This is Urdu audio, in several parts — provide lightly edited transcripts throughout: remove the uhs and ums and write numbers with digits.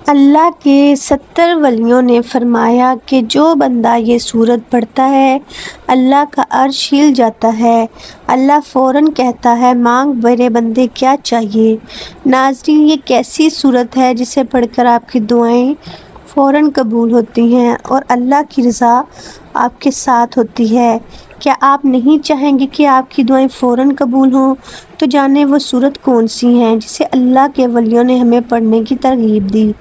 اللہ کے 70 ولیوں نے فرمایا کہ جو بندہ یہ سورت پڑھتا ہے اللہ کا عرش ہل جاتا ہے۔ اللہ فوراً کہتا ہے مانگ میرے بندے کیا چاہیے۔ ناظرین، یہ کیسی سورت ہے جسے پڑھ کر آپ کی دعائیں فوراً قبول ہوتی ہیں اور اللہ کی رضا آپ کے ساتھ ہوتی ہے۔ کیا آپ نہیں چاہیں گے کہ آپ کی دعائیں فوراً قبول ہوں؟ تو جانیں وہ سورت کون سی ہیں جسے اللہ کے ولیوں نے ہمیں پڑھنے کی ترغیب دی۔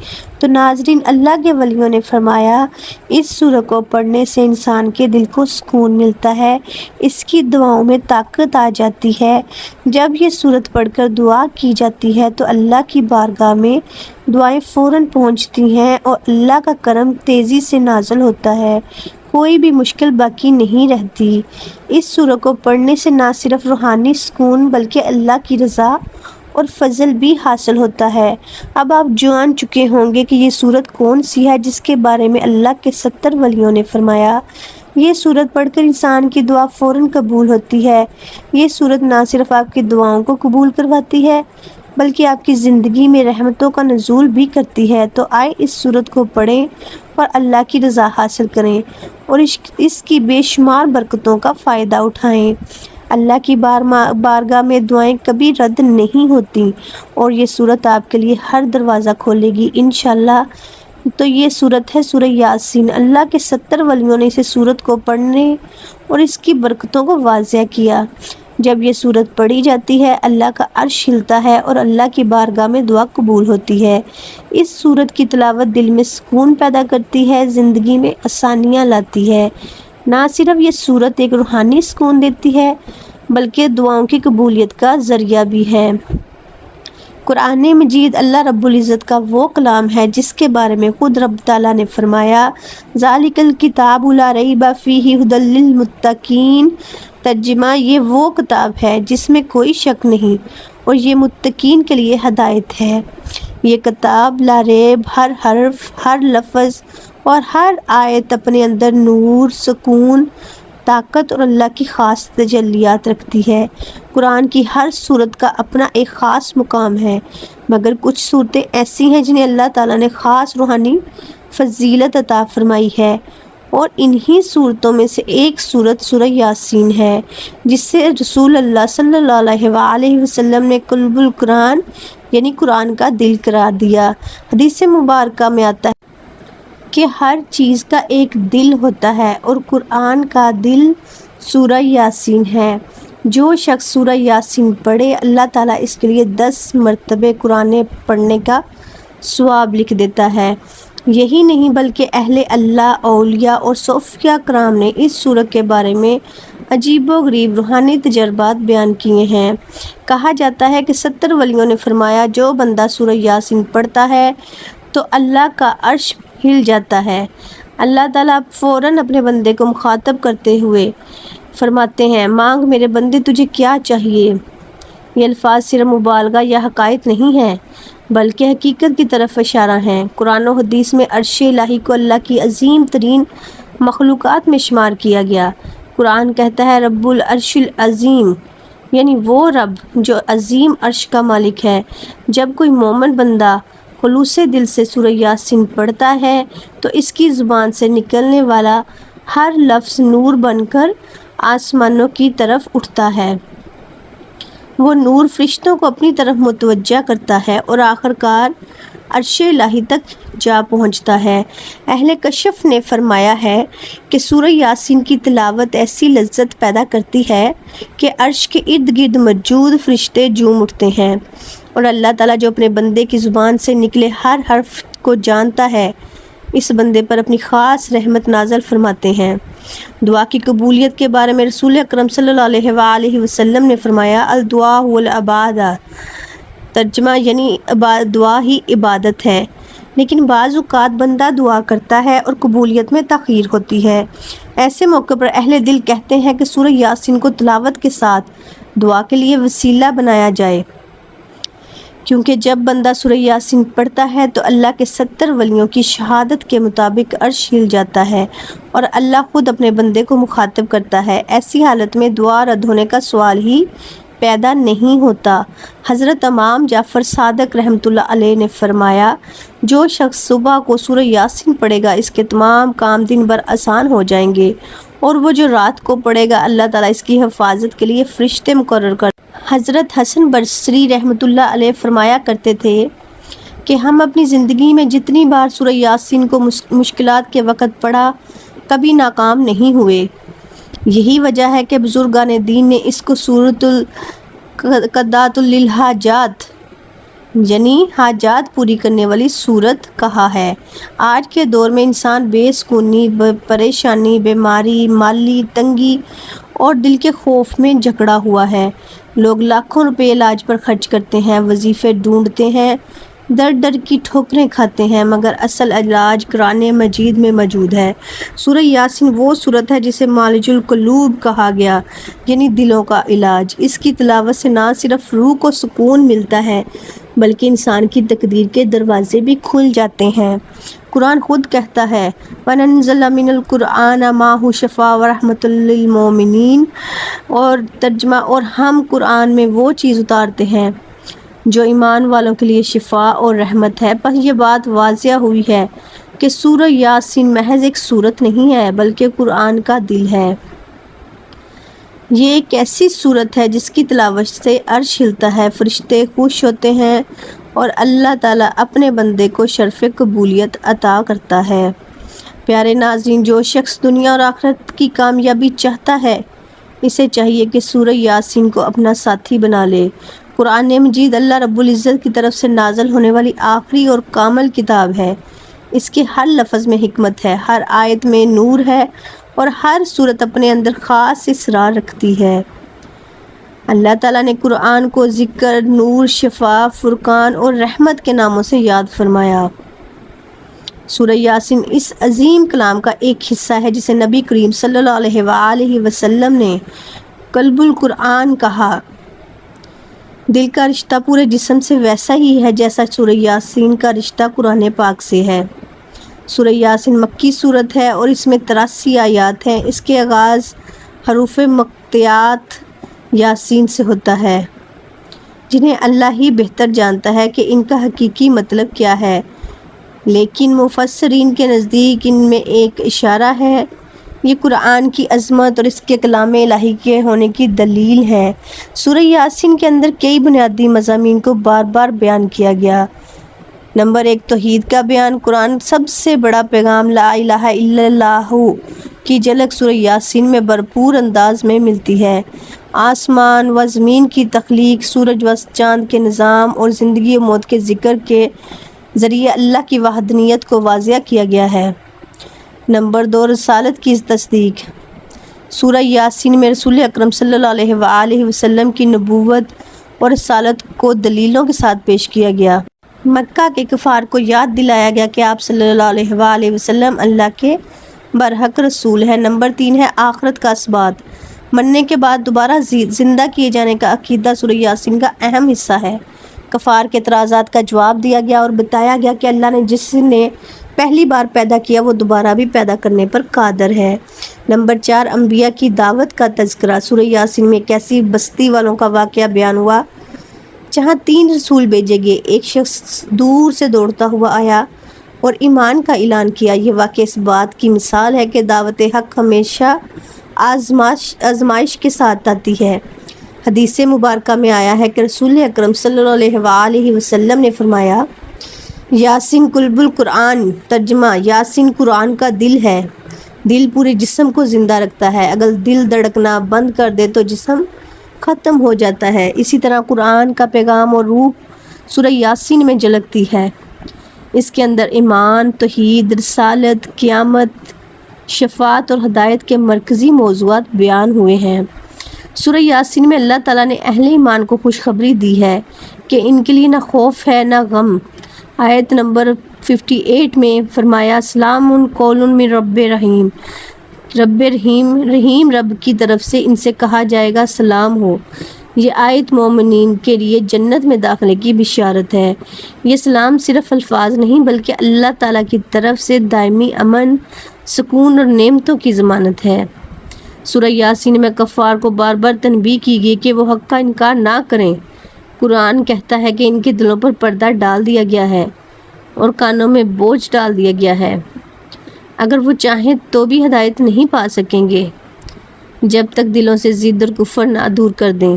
تو ناظرین، اللہ کے ولیوں نے فرمایا اس سورت کو پڑھنے سے انسان کے دل کو سکون ملتا ہے، اس کی دعاؤں میں طاقت آ جاتی ہے۔ جب یہ سورت پڑھ کر دعا کی جاتی ہے تو اللہ کی بارگاہ میں دعائیں فوراً پہنچتی ہیں اور اللہ کا کرم تیزی سے نازل ہوتا ہے، کوئی بھی مشکل باقی نہیں رہتی۔ اس سورت کو پڑھنے سے نہ صرف روحانی سکون بلکہ اللہ کی رضا اور فضل بھی حاصل ہوتا ہے۔ اب آپ جان چکے ہوں گے کہ یہ سورت کون سی ہے جس کے بارے میں اللہ کے 70 ولیوں نے فرمایا یہ سورت پڑھ کر انسان کی دعا فوراً قبول ہوتی ہے۔ یہ سورت نہ صرف آپ کی دعاؤں کو قبول کرواتی ہے بلکہ آپ کی زندگی میں رحمتوں کا نزول بھی کرتی ہے۔ تو آئے اس سورت کو پڑھیں اور اللہ کی رضا حاصل کریں اور اس کی بے شمار برکتوں کا فائدہ اٹھائیں۔ اللہ کی بارگاہ میں دعائیں کبھی رد نہیں ہوتی اور یہ سورت آپ کے لیے ہر دروازہ کھولے گی انشاءاللہ۔ تو یہ سورت ہے سورہ یاسین۔ اللہ کے 70 ولیوں نے اس سورت کو پڑھنے اور اس کی برکتوں کو واضح کیا۔ جب یہ سورت پڑھی جاتی ہے اللہ کا عرش ہلتا ہے اور اللہ کی بارگاہ میں دعا قبول ہوتی ہے۔ اس سورت کی تلاوت دل میں سکون پیدا کرتی ہے، زندگی میں آسانیاں لاتی ہے۔ نہ صرف یہ سورت ایک روحانی سکون دیتی ہے بلکہ دعاؤں کی قبولیت کا ذریعہ بھی ہے۔ قرآن مجید اللہ رب العزت کا وہ کلام ہے جس کے بارے میں خود رب تعالیٰ نے فرمایا ذالک الکتاب لا ریب فیہ ھدی للمتقین۔ ترجمہ، یہ وہ کتاب ہے جس میں کوئی شک نہیں اور یہ متقین کے لیے ہدایت ہے۔ یہ کتاب لا ریب، ہر حرف، ہر لفظ اور ہر آیت اپنے اندر نور، سکون، طاقت اور اللہ کی خاص تجلیات رکھتی ہے۔ قرآن کی ہر سورت کا اپنا ایک خاص مقام ہے، مگر کچھ صورتیں ایسی ہیں جنہیں اللہ تعالیٰ نے خاص روحانی فضیلت عطا فرمائی ہے اور انہی صورتوں میں سے ایک صورت سورہ یاسین ہے جس سے رسول اللہ صلی اللہ علیہ وآلہ وسلم نے قلب القرآن یعنی قرآن کا دل قرار دیا۔ حدیث مبارکہ میں آتا ہے کہ ہر چیز کا ایک دل ہوتا ہے اور قرآن کا دل سورہ یاسین ہے۔ جو شخص سورہ یاسین پڑھے اللہ تعالیٰ اس کے لیے 10 مرتبے قرآن پڑھنے کا ثواب لکھ دیتا ہے۔ یہی نہیں بلکہ اہل اللہ، اولیاء اور صوفیاء کرام نے اس سورت کے بارے میں عجیب و غریب روحانی تجربات بیان کیے ہیں۔ کہا جاتا ہے کہ 70 ولیوں نے فرمایا جو بندہ سورہ یاسین پڑھتا ہے تو اللہ کا عرش ہل جاتا ہے۔ اللہ تعالیٰ فوراً اپنے بندے کو مخاطب کرتے ہوئے فرماتے ہیں مانگ میرے بندے تجھے کیا چاہیے۔ یہ الفاظ صرف مبالغہ یا حقائق نہیں ہیں بلکہ حقیقت کی طرف اشارہ ہیں۔ قرآن و حدیث میں عرش الہی کو اللہ کی عظیم ترین مخلوقات میں شمار کیا گیا۔ قرآن کہتا ہے رب العرش العظیم، یعنی وہ رب جو عظیم عرش کا مالک ہے۔ جب کوئی مومن بندہ خلوص دل سے سورہ یاسین پڑھتا ہے تو اس کی زبان سے نکلنے والا ہر لفظ نور بن کر آسمانوں کی طرف اٹھتا ہے۔ وہ نور فرشتوں کو اپنی طرف متوجہ کرتا ہے اور آخر کار عرش الہی تک جا پہنچتا ہے۔ اہل کشف نے فرمایا ہے کہ سورہ یاسین کی تلاوت ایسی لذت پیدا کرتی ہے کہ عرش کے ارد گرد موجود فرشتے جھوم اٹھتے ہیں اور اللہ تعالیٰ جو اپنے بندے کی زبان سے نکلے ہر حرف کو جانتا ہے اس بندے پر اپنی خاص رحمت نازل فرماتے ہیں۔ دعا کی قبولیت کے بارے میں رسول اکرم صلی اللہ علیہ وآلہ وسلم نے فرمایا الدعاء والعبادہ۔ ترجمہ، یعنی دعا ہی عبادت ہے، لیکن بعض اوقات بندہ دعا کرتا ہے اور قبولیت میں تاخیر ہوتی ہے۔ ایسے موقع پر اہل دل کہتے ہیں کہ سورہ یاسین کو تلاوت کے ساتھ دعا کے لیے وسیلہ بنایا جائے، کیونکہ جب بندہ سورہ یاسین پڑھتا ہے تو اللہ کے 70 ولیوں کی شہادت کے مطابق عرش ہل جاتا ہے اور اللہ خود اپنے بندے کو مخاطب کرتا ہے۔ ایسی حالت میں دعا رد ہونے کا سوال ہی پیدا نہیں ہوتا۔ حضرت امام جعفر صادق رحمۃ اللہ علیہ نے فرمایا، جو شخص صبح کو سورہ یاسین پڑھے گا اس کے تمام کام دن بھر آسان ہو جائیں گے، اور وہ جو رات کو پڑھے گا اللہ تعالیٰ اس کی حفاظت کے لیے فرشتے مقرر کر۔ حضرت حسن بصری رحمۃ اللہ علیہ فرمایا کرتے تھے کہ ہم اپنی زندگی میں جتنی بار سورہ یاسین کو مشکلات کے وقت پڑھا کبھی ناکام نہیں ہوئے۔ یہی وجہ ہے کہ بزرگان دین نے اس کو سورۃ القضاۃ للحاجات یعنی حاجات پوری کرنے والی سورت کہا ہے۔ آج کے دور میں انسان بے سکونی، پریشانی، بیماری، مالی تنگی اور دل کے خوف میں جکڑا ہوا ہے۔ لوگ لاکھوں روپے علاج پر خرچ کرتے ہیں، وظیفے ڈھونڈتے ہیں، در در کی ٹھوکریں کھاتے ہیں، مگر اصل علاج قرآن مجید میں موجود ہے۔ سورہ یاسین وہ سورت ہے جسے معالج القلوب کہا گیا، یعنی دلوں کا علاج۔ اس کی تلاوت سے نہ صرف روح کو سکون ملتا ہے بلکہ انسان کی تقدیر کے دروازے بھی کھل جاتے ہیں۔ قرآن خود کہتا ہے وَنَنزَلَ مِنَ الْقُرْآنَ مَا هُوَ شِفَاءٌ وَرَحْمَةٌ لِّلْمُؤْمِنِينَ، اور ترجمہ، اور ہم قرآن میں وہ چیز اتارتے ہیں جو ایمان والوں کے لیے شفا اور رحمت ہے۔ پس یہ بات واضح ہوئی ہے کہ سورہ یاسین محض ایک سورت نہیں ہے بلکہ قرآن کا دل ہے۔ یہ ایک ایسی سورت ہے جس کی تلاوت سے عرش ہلتا ہے، فرشتے خوش ہوتے ہیں اور اللہ تعالیٰ اپنے بندے کو شرف قبولیت عطا کرتا ہے۔ پیارے ناظرین، جو شخص دنیا اور آخرت کی کامیابی چاہتا ہے اسے چاہیے کہ سورہ یاسین کو اپنا ساتھی بنا لے۔ قرآن مجید اللہ رب العزت کی طرف سے نازل ہونے والی آخری اور کامل کتاب ہے۔ اس کے ہر لفظ میں حکمت ہے، ہر آیت میں نور ہے اور ہر صورت اپنے اندر خاص اسرار رکھتی ہے۔ اللہ تعالیٰ نے قرآن کو ذکر، نور، شفا، فرقان اور رحمت کے ناموں سے یاد فرمایا۔ سورہ یاسین اس عظیم کلام کا ایک حصہ ہے جسے نبی کریم صلی اللہ علیہ وآلہ وسلم نے قلب القرآن کہا۔ دل کا رشتہ پورے جسم سے ویسا ہی ہے جیسا سورہ یاسین کا رشتہ قرآن پاک سے ہے۔ سورہ یاسین مکی سورت ہے اور اس میں 83 آیات ہیں۔ اس کے آغاز حروف مقطعات یاسین سے ہوتا ہے، جنہیں اللہ ہی بہتر جانتا ہے کہ ان کا حقیقی مطلب کیا ہے، لیکن مفسرین کے نزدیک ان میں ایک اشارہ ہے۔ یہ قرآن کی عظمت اور اس کے کلام الہی کے ہونے کی دلیل ہے۔ سورہ یاسین کے اندر کئی بنیادی مضامین کو بار بار بیان کیا گیا۔ نمبر 1، توحید کا بیان۔ قرآن سب سے بڑا پیغام لا الہ الا اللہ کی جھلک سورہ یاسین میں بھرپور انداز میں ملتی ہے۔ آسمان و زمین کی تخلیق، سورج و چاند کے نظام اور زندگی و موت کے ذکر کے ذریعے اللہ کی وحدانیت کو واضح کیا گیا ہے۔ نمبر 2، رسالت کی تصدیق۔ سورہ یاسین میں رسول اکرم صلی اللہ علیہ وآلہ وسلم کی نبوت اور رسالت کو دلیلوں کے ساتھ پیش کیا گیا۔ مکہ کے کفار کو یاد دلایا گیا کہ آپ صلی اللہ علیہ وآلہ وسلم اللہ کے برحق رسول ہیں۔ نمبر 3 ہے آخرت کا اثبات۔ مرنے کے بعد دوبارہ زندہ کیے جانے کا عقیدہ سورہ یاسین کا اہم حصہ ہے۔ کفار کے اعتراضات کا جواب دیا گیا اور بتایا گیا کہ اللہ نے جس نے پہلی بار پیدا کیا وہ دوبارہ بھی پیدا کرنے پر قادر ہے۔ نمبر 4، انبیاء کی دعوت کا تذکرہ۔ سورہ یاسین میں ایک ایسی بستی والوں کا واقعہ بیان ہوا جہاں 3 رسول بھیجے گئے۔ ایک شخص دور سے دوڑتا ہوا آیا اور ایمان کا اعلان کیا۔ یہ واقعہ اس بات کی مثال ہے کہ دعوت حق ہمیشہ آزمائش کے ساتھ آتی ہے۔ حدیث مبارکہ میں آیا ہے کہ رسول اکرم صلی اللہ علیہ وآلہ وسلم نے فرمایا، یاسین قلب القرآن۔ ترجمہ، یاسین قرآن کا دل ہے۔ دل پورے جسم کو زندہ رکھتا ہے۔ اگر دل دھڑکنا بند کر دے تو جسم ختم ہو جاتا ہے۔ اسی طرح قرآن کا پیغام اور روح سورہ یاسین میں جھلکتی ہے۔ اس کے اندر ایمان، توحید، رسالت، قیامت، شفاعت اور ہدایت کے مرکزی موضوعات بیان ہوئے ہیں۔ سورہ یاسین میں اللہ تعالیٰ نے اہل ایمان کو خوشخبری دی ہے کہ ان کے لیے نہ خوف ہے نہ غم۔ آیت نمبر 58 میں فرمایا، سلام قول من رب رحیم۔ رب رحیم رب کی طرف سے ان سے کہا جائے گا سلام ہو۔ یہ آیت مومنین کے لیے جنت میں داخلے کی بشارت ہے۔ یہ سلام صرف الفاظ نہیں بلکہ اللہ تعالیٰ کی طرف سے دائمی امن، سکون اور نعمتوں کی ضمانت ہے۔ سورہ یاسین میں کفار کو بار بار تنبیہ کی گئی کہ وہ حق کا انکار نہ کریں۔ قرآن کہتا ہے کہ ان کے دلوں پر پردہ ڈال دیا گیا ہے اور کانوں میں بوجھ ڈال دیا گیا ہے۔ اگر وہ چاہیں تو بھی ہدایت نہیں پا سکیں گے جب تک دلوں سے ضد اور کفر نہ دور کر دیں۔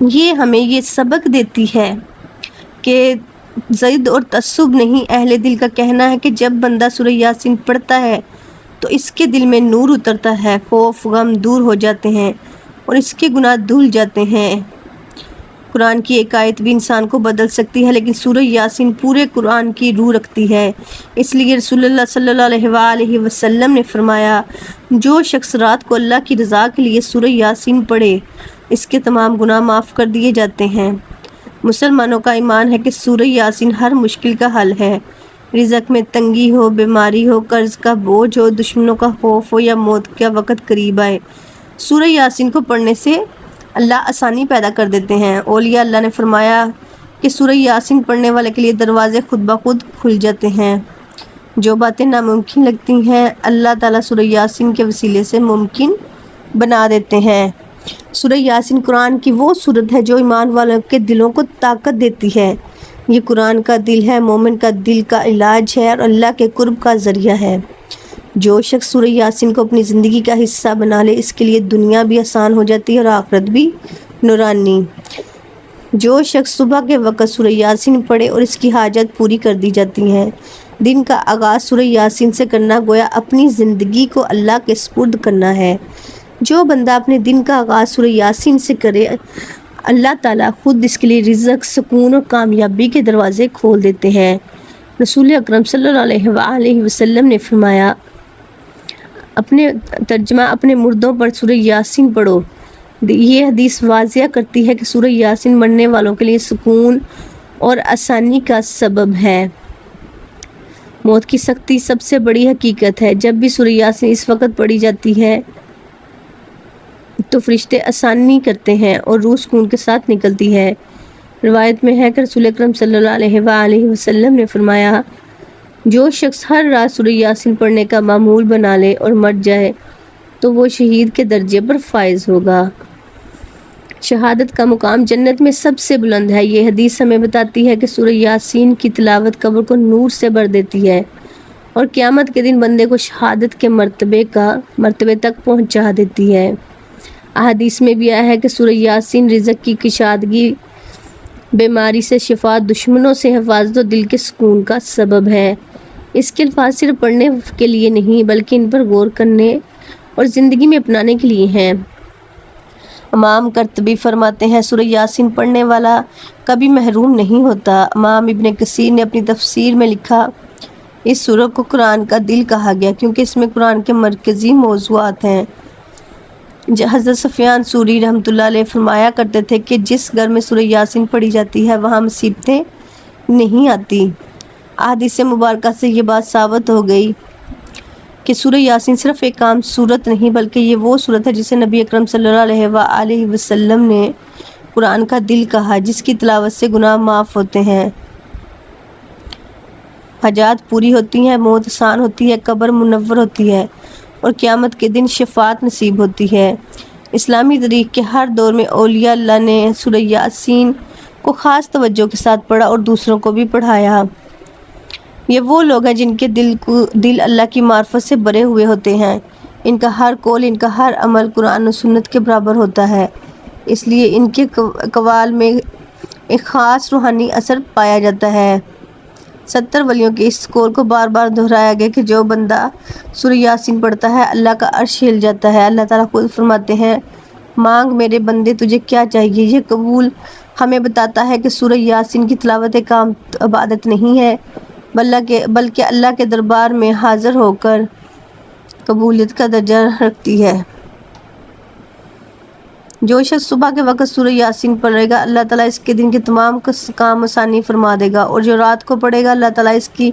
یہ ہمیں یہ سبق دیتی ہے کہ ضد اور تعصب نہیں، اہل دل کا کہنا ہے کہ جب بندہ سورہ یاسین پڑھتا ہے تو اس کے دل میں نور اترتا ہے، خوف غم دور ہو جاتے ہیں اور اس کے گناہ دھل جاتے ہیں۔ قرآن کی ایک آیت بھی انسان کو بدل سکتی ہے، لیکن سورہ یاسین پورے قرآن کی روح رکھتی ہے۔ اس لیے رسول اللہ صلی اللہ علیہ وآلہ وسلم نے فرمایا، جو شخص رات کو اللہ کی رضا کے لیے سورہ یاسین پڑھے اس کے تمام گناہ معاف کر دیے جاتے ہیں۔ مسلمانوں کا ایمان ہے کہ سورہ یاسین ہر مشکل کا حل ہے۔ رزق میں تنگی ہو، بیماری ہو، قرض کا بوجھ ہو، دشمنوں کا خوف ہو یا موت کا وقت قریب آئے، سورہ یاسین کو پڑھنے سے اللہ آسانی پیدا کر دیتے ہیں۔ اولیاء اللہ نے فرمایا کہ سورہ یاسین پڑھنے والے کے لیے دروازے خود بخود کھل جاتے ہیں۔ جو باتیں ناممکن لگتی ہیں اللہ تعالیٰ سورہ یاسین کے وسیلے سے ممکن بنا دیتے ہیں۔ سورہ یاسین قرآن کی وہ سورت ہے جو ایمان والوں کے دلوں کو طاقت دیتی ہے۔ یہ قرآن کا دل ہے، مومن کا دل کا علاج ہے اور اللہ کے قرب کا ذریعہ ہے۔ جو شخص سورہ یاسین کو اپنی زندگی کا حصہ بنا لے اس کے لیے دنیا بھی آسان ہو جاتی ہے اور آخرت بھی نورانی۔ جو شخص صبح کے وقت سورہ یاسین پڑھے اور اس کی حاجت پوری کر دی جاتی ہے۔ دن کا آغاز سورہ یاسین سے کرنا گویا اپنی زندگی کو اللہ کے سپرد کرنا ہے۔ جو بندہ اپنے دن کا آغاز سورہ یاسین سے کرے اللہ تعالیٰ خود اس کے لیے رزق، سکون اور کامیابی کے دروازے کھول دیتے ہیں۔ رسول اکرم صلی اللہ علیہ وآلہ وسلم نے فرمایا، اپنے ترجمہ اپنے مردوں پر سورہ یاسین پڑھو۔ یہ حدیث واضح کرتی ہے کہ سورہ یاسین مرنے والوں کے لیے سکون اور آسانی کا سبب ہے۔ موت کی سختی سب سے بڑی حقیقت ہے۔ جب بھی سورہ یاسین اس وقت پڑھی جاتی ہے تو فرشتے آسانی کرتے ہیں اور روح سکون کے ساتھ نکلتی ہے۔ روایت میں ہے کہ رسول اکرم صلی اللہ علیہ وآلہ وسلم نے فرمایا، جو شخص ہر رات سورہ یاسین پڑھنے کا معمول بنا لے اور مر جائے تو وہ شہید کے درجے پر فائز ہوگا۔ شہادت کا مقام جنت میں سب سے بلند ہے۔ یہ حدیث ہمیں بتاتی ہے کہ سورہ یاسین کی تلاوت قبر کو نور سے بھر دیتی ہے اور قیامت کے دن بندے کو شہادت کے مرتبے تک پہنچا دیتی ہے۔ احادیث میں بھی آیا ہے کہ سورہ یاسین رزق کی کشادگی، بیماری سے شفا، دشمنوں سے حفاظت اور دل کے سکون کا سبب ہے۔ اس کے الفاظ صرف پڑھنے کے لیے نہیں بلکہ ان پر غور کرنے اور زندگی میں اپنانے کے لیے ہیں۔ امام قرطبی فرماتے ہیں، سورہ یاسین پڑھنے والا کبھی محروم نہیں ہوتا۔ امام ابن کثیر نے اپنی تفسیر میں لکھا، اس سورہ کو قرآن کا دل کہا گیا کیونکہ اس میں قرآن کے مرکزی موضوعات ہیں۔ حضرت سفیان ثوری رحمۃ اللہ علیہ فرمایا کرتے تھے کہ جس گھر میں سورہ یاسین پڑھی جاتی ہے وہاں مصیبتیں نہیں آتی۔ احادیث مبارکہ سے یہ بات ثابت ہو گئی کہ سورہ یاسین صرف ایک عام سورت نہیں بلکہ یہ وہ سورت ہے جسے نبی اکرم صلی اللہ علیہ وآلہ وسلم نے قرآن کا دل کہا، جس کی تلاوت سے گناہ معاف ہوتے ہیں، حاجات پوری ہوتی ہیں، موت آسان ہوتی ہے، قبر منور ہوتی ہے اور قیامت کے دن شفاعت نصیب ہوتی ہے۔ اسلامی تاریخ کے ہر دور میں اولیاء اللہ نے سورہ یاسین کو خاص توجہ کے ساتھ پڑھا اور دوسروں کو بھی پڑھایا۔ یہ وہ لوگ ہیں جن کے دل اللہ کی معرفت سے بھرے ہوئے ہوتے ہیں۔ ان کا ہر قول، ان کا ہر عمل قرآن و سنت کے برابر ہوتا ہے، اس لیے ان کے اقوال میں ایک خاص روحانی اثر پایا جاتا ہے۔ 70 ولیوں کے اس قول کو بار بار دہرایا گیا کہ جو بندہ سورہ یاسین پڑھتا ہے اللہ کا عرش ہل جاتا ہے۔ اللہ تعالیٰ خود فرماتے ہیں، مانگ میرے بندے تجھے کیا چاہیے۔ یہ قبول ہمیں بتاتا ہے کہ سورہ یاسین کی تلاوت ایک عام عبادت نہیں ہے بلکہ اللہ کے دربار میں حاضر ہو کر قبولیت کا درجہ رکھتی ہے۔ جو شخص صبح کے وقت سورہ یاسین پڑھے گا اللہ تعالیٰ اس کے دن کے تمام کام آسانی فرما دے گا، اور جو رات کو پڑھے گا اللہ تعالیٰ اس کی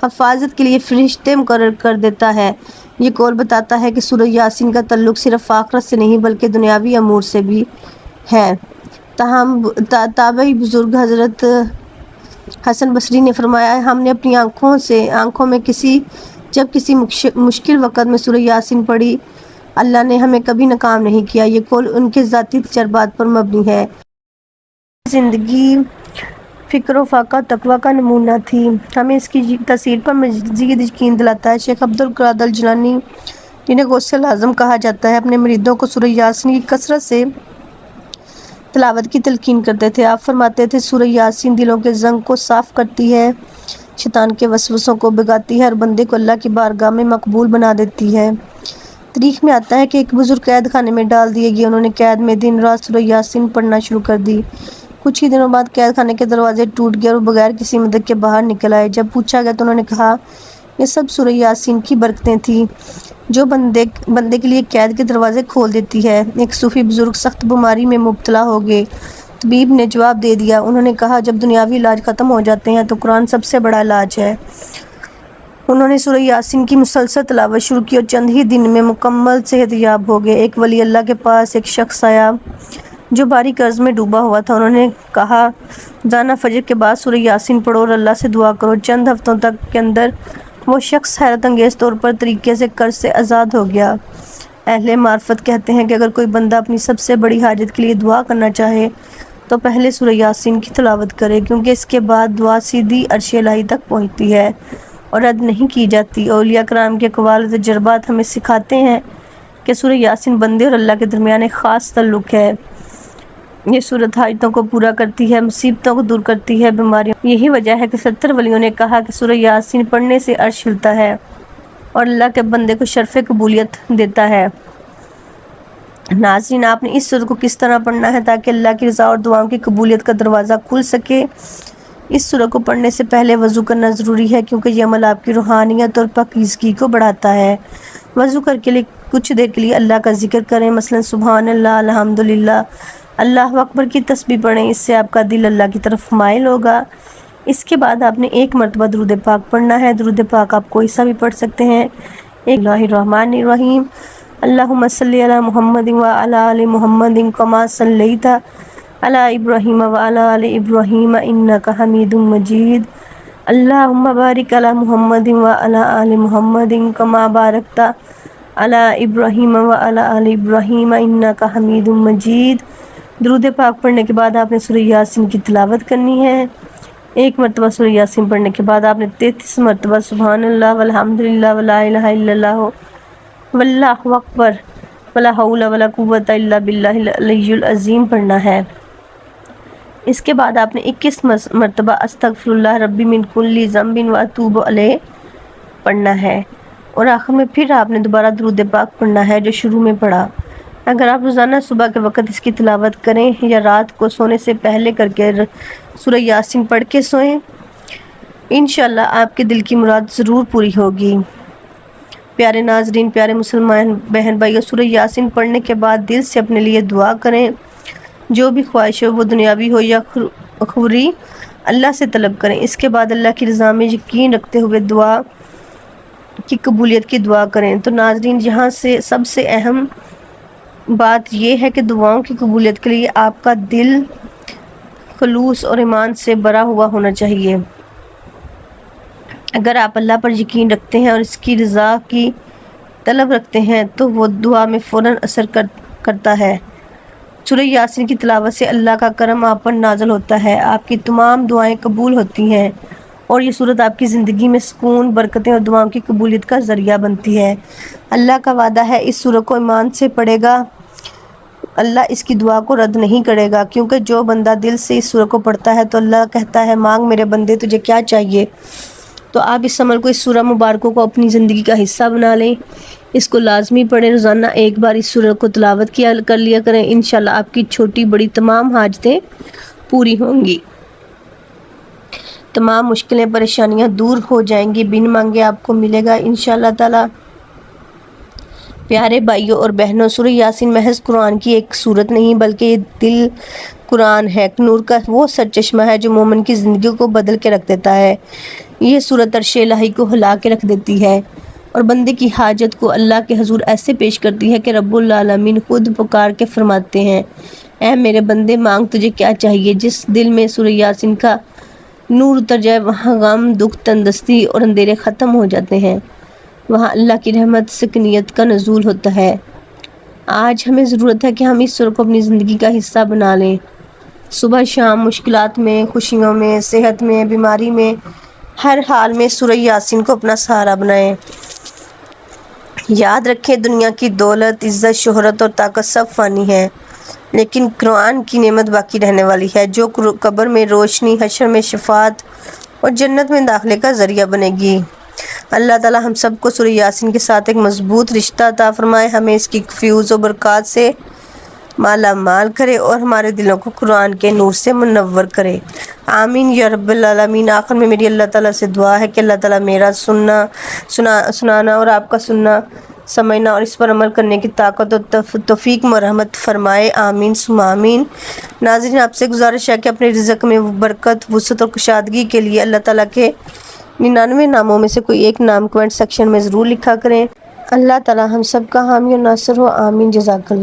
حفاظت کے لیے فرشتے مقرر کر دیتا ہے۔ یہ قول بتاتا ہے کہ سورہ یاسین کا تعلق صرف آخرت سے نہیں بلکہ دنیاوی امور سے بھی ہے۔ تاہم تابعی بزرگ حضرت حسن بصری نے فرمایا، ہم نے اپنی آنکھوں میں جب کسی مشکل وقت میں سورہ یاسین پڑھی اللہ نے ہمیں کبھی ناکام نہیں کیا، یہ قول ان کے ذاتی تجربات پر مبنی ہے۔ زندگی فکر و فاقہ تقویٰ کا نمونہ تھی، ہمیں اس کی تاثیر پر مزید یقین دلاتا ہے۔ شیخ عبدالقادر الجیلانی، جنہیں غوث اعظم کہا جاتا ہے، اپنے مریدوں کو سورہ یاسین کی کثرت سے تلاوت کی تلقین کرتے تھے۔ آپ فرماتے تھے، سورہ یاسین دلوں کے زنگ کو صاف کرتی ہے، شیطان کے وسوسوں کو بھگاتی ہے اور بندے کو اللہ کی بارگاہ میں مقبول بنا دیتی ہے۔ تاریخ میں آتا ہے کہ ایک بزرگ قید خانے میں ڈال دیے گئے، انہوں نے قید میں دن رات سورہ یاسین پڑھنا شروع کر دی۔ کچھ ہی دنوں بعد قید خانے کے دروازے ٹوٹ گئے اور بغیر کسی مدد کے باہر نکل آئے۔ جب پوچھا گیا تو انہوں نے کہا، یہ سب سورہ یاسین کی برکتیں تھیں جو بندے کے لیے قید کے دروازے کھول دیتی ہے۔ ایک صوفی بزرگ سخت بیماری میں مبتلا ہو گئے، طبیب نے جواب دے دیا، انہوں نے کہا، جب دنیاوی علاج ختم ہو جاتے ہیں تو قرآن سب سے بڑا علاج ہے۔ انہوں نے سورہ یاسین کی مسلسل تلاوت شروع کی اور چند ہی دن میں مکمل صحت یاب ہو گئے۔ ایک ولی اللہ کے پاس ایک شخص آیا جو بھاری قرض میں ڈوبا ہوا تھا، انہوں نے کہا، روزانہ فجر کے بعد سورہ یاسین پڑھو اور اللہ سے دعا کرو۔ چند ہفتوں تک کے اندر وہ شخص حیرت انگیز طور پر طریقے سے قرض سے آزاد ہو گیا۔ اہل معرفت کہتے ہیں کہ اگر کوئی بندہ اپنی سب سے بڑی حاجت کے لیے دعا کرنا چاہے تو پہلے سورہ یاسین کی تلاوت کرے، کیونکہ اس کے بعد دعا سیدھی عرش الہی تک پہنچتی ہے اور رد نہیں کی جاتی۔ اولیاء کرام کے اقوال و تجربات ہمیں سکھاتے ہیں کہ سورہ یاسین بندے اور اللہ کے درمیان ایک خاص تعلق ہے۔ یہ سورت حاجتوں کو پورا کرتی ہے، مصیبتوں کو دور کرتی ہے، بیماریوں۔ یہی وجہ ہے کہ 70 ولیوں نے کہا کہ سورہ یاسین پڑھنے سے عرش ہلتا ہے اور اللہ کے بندے کو شرف قبولیت دیتا ہے۔ ناظرین، آپ نے اس سورت کو کس طرح پڑھنا ہے تاکہ اللہ کی رضا اور دعاؤں کی قبولیت کا دروازہ کھل سکے؟ اس سورت کو پڑھنے سے پہلے وضو کرنا ضروری ہے، کیونکہ یہ عمل آپ کی روحانیت اور پاکیزگی کو بڑھاتا ہے۔ وضو کر کے کچھ دیر کے لیے اللہ کا ذکر کریں، مثلا سبحان اللہ، الحمدللہ، اللہ اکبر کی تسبیح پڑھیں، اس سے آپ کا دل اللہ کی طرف مائل ہوگا۔ اس کے بعد آپ نے ایک مرتبہ درود پاک پڑھنا ہے۔ درود پاک آپ کوئی سا بھی پڑھ سکتے ہیں۔ اللہ الرحمن الرحیم، اللہم صلی علی محمد وعلی آل محمد کما صلیت علی ابراہیم وعلی آل ابراہیم انک حمید مجید، اللہم بارک علی محمد وعلی آل محمد کما بارکت علی ابراہیم وعلی آل ابراہیم انک حمید مجید۔ درود پاک پڑھنے کے بعد آپ نے سورہ یاسین کی تلاوت کرنی ہے۔ ایک مرتبہ سورہ یاسین پڑھنے کے بعد آپ نے 33 مرتبہ سبحان اللہ والحمدللہ ولا الہ الا اللہ واللہ اکبر ولا حول ولا قوت الا باللہ العلی العظیم پڑھنا ہے۔ اس کے بعد آپ نے 21 مرتبہ استغفر اللہ ربی من کل ذنب واتوب الیہ پڑھنا ہے، اور آخر میں پھر آپ نے دوبارہ درود پاک پڑھنا ہے جو شروع میں پڑھا۔ اگر آپ روزانہ صبح کے وقت اس کی تلاوت کریں یا رات کو سونے سے پہلے کر کے سورہ یاسین پڑھ کے سوئیں، انشاءاللہ آپ کے دل کی مراد ضرور پوری ہوگی۔ پیارے ناظرین، پیارے مسلمان بہن بھائیو، سورہ یاسین پڑھنے کے بعد دل سے اپنے لیے دعا کریں، جو بھی خواہش ہو وہ دنیاوی ہو یا اخروی، اللہ سے طلب کریں۔ اس کے بعد اللہ کی رضا میں یقین رکھتے ہوئے دعا کی قبولیت کی دعا کریں۔ تو ناظرین، یہاں سے سب سے اہم بات یہ ہے کہ دعاؤں کی قبولیت کے لیے آپ کا دل خلوص اور ایمان سے بھرا ہوا ہونا چاہیے۔ اگر آپ اللہ پر یقین رکھتے ہیں اور اس کی رضا کی طلب رکھتے ہیں تو وہ دعا میں فوراً اثر کرتا ہے۔ سورہ یاسین کی تلاوت سے اللہ کا کرم آپ پر نازل ہوتا ہے، آپ کی تمام دعائیں قبول ہوتی ہیں اور یہ سورت آپ کی زندگی میں سکون، برکتیں اور دعاؤں کی قبولیت کا ذریعہ بنتی ہے۔ اللہ کا وعدہ ہے، اس سورت کو ایمان سے پڑھے گا اللہ اس کی دعا کو رد نہیں کرے گا، کیونکہ جو بندہ دل سے اس سورت کو پڑھتا ہے تو اللہ کہتا ہے، مانگ میرے بندے، تجھے کیا چاہیے۔ تو آپ اس عمل کو، اس سورہ مبارکہ کو اپنی زندگی کا حصہ بنا لیں، اس کو لازمی پڑھیں، روزانہ ایک بار اس سورت کو تلاوت کر لیا کریں، انشاءاللہ آپ کی چھوٹی بڑی تمام حاجتیں پوری ہوں گی، تمام مشکلیں پریشانیاں دور ہو جائیں گی، بن مانگے آپ کو ملے گا انشاءاللہ تعالی۔ پیارے بھائیوں اور بہنوں، سورہ یاسین محض قرآن کی ایک سورت نہیں بلکہ یہ دل قرآن ہے، نور کا وہ سرچشمہ ہے جو مومن کی زندگی کو بدل کے رکھ دیتا ہے۔ یہ سورت عرش الہی کو ہلا کے رکھ دیتی ہے اور بندے کی حاجت کو اللہ کے حضور ایسے پیش کرتی ہے کہ رب العالمین خود پکار کے فرماتے ہیں، اے میرے بندے، مانگ تجھے کیا چاہیے۔ جس دل میں سورہ یاسین کا نور اتر جائے وہاں غم، دکھ، تندرستی اور اندھیرے ختم ہو جاتے ہیں، وہاں اللہ کی رحمت، سکینت کا نزول ہوتا ہے۔ آج ہمیں ضرورت ہے کہ ہم اس سورہ کو اپنی زندگی کا حصہ بنا لیں۔ صبح شام مشکلات میں، خوشیوں میں، صحت میں، بیماری میں، ہر حال میں سورہ یاسین کو اپنا سہارا بنائیں۔ یاد رکھیں دنیا کی دولت، عزت، شہرت اور طاقت سب فانی ہے، لیکن قرآن کی نعمت باقی رہنے والی ہے جو قبر میں روشنی، حشر میں شفاعت اور جنت میں داخلے کا ذریعہ بنے گی۔ اللہ تعالی ہم سب کو سورہ یاسین کے ساتھ ایک مضبوط رشتہ عطا فرمائے، ہمیں اس کی فیوز و برکات سے مالا مال کرے اور ہمارے دلوں کو قرآن کے نور سے منور کرے، آمین یا رب العالمین۔ آخر میں میری اللہ تعالیٰ سے دعا ہے کہ اللہ تعالیٰ میرا سنانا اور آپ کا سننا، سمجھنا اور اس پر عمل کرنے کی طاقت اور توفیق مرحمت فرمائے، آمین ثم آمین۔ ناظرین، آپ سے گزارش ہے کہ اپنے رزق میں برکت، وسعت اور کشادگی کے لیے اللہ تعالیٰ کے 99 ناموں میں سے کوئی ایک نام کمنٹ سیکشن میں ضرور لکھا کریں۔ اللہ تعالیٰ ہم سب کا حامی و ناصر ہو، آمین۔ جزاک اللہ۔